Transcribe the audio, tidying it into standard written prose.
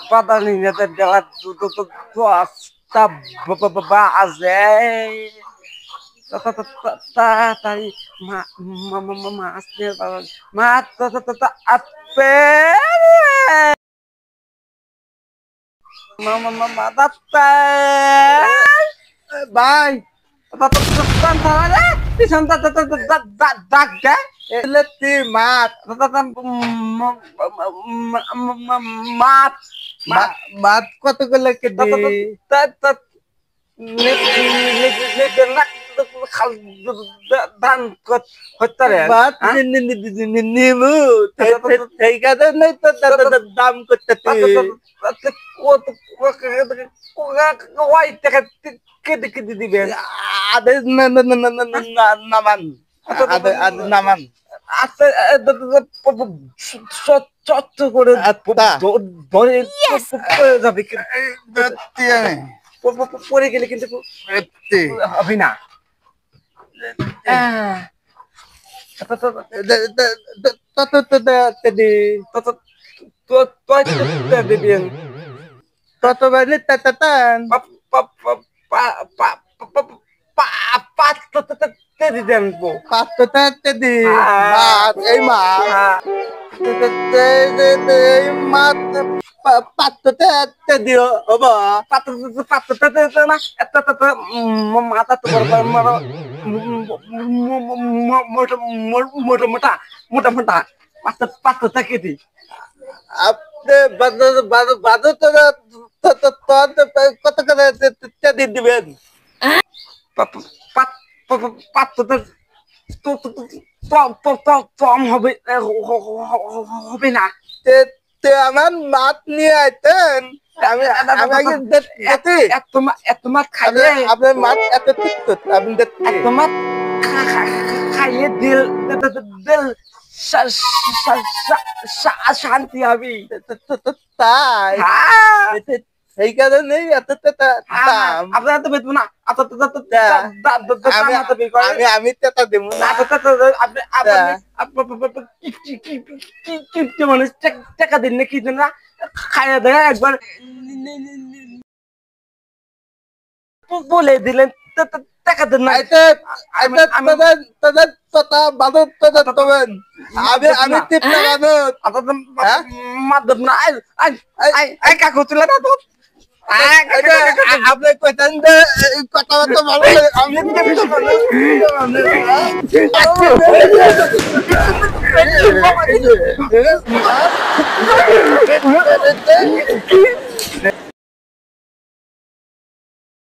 Padaninya adalah swasta bazai tadi masnya mata apa mata Bye. Leti mat. mat Mat কতগুলো KD mat নিমু এই কাজে নাই তো দাম করতে দিবেন আদে নামান আদে নামান চট করে ধরে যাবে পরে গেলে কিন্তু হবে না দিবেন তত বাজে তাতান দিবেন পাঁচটা দি মাছ এই মাছ এই মাছ পাঁচটা দিও হবা মাথা তো মোটা মোটা মোটা মোটা পাঁচটা কেজি আপনি বাদু কত করে দিয়ে দিবেন কম হবে হবে না আমার মাছ নিয়ে আইতেন আমি এত মাছ খাইলে আপনার মাছ এত ঠিক আপনি এত মাছ খাইলে দিল দিল শান্তি হবে তাই সেই কারণে এত দাম আপনারা তো বেচবো না আমি তেতা দেবো না আপনি মানুষ টাকা দিন না কি না খাইয়া দেয় একবার বলে দিলেন টাকা দেন না আমি টিপটা মাধ্যম না কাকু তুলে না তো আপনি কইতেন কথাবার্তা ভালো আমি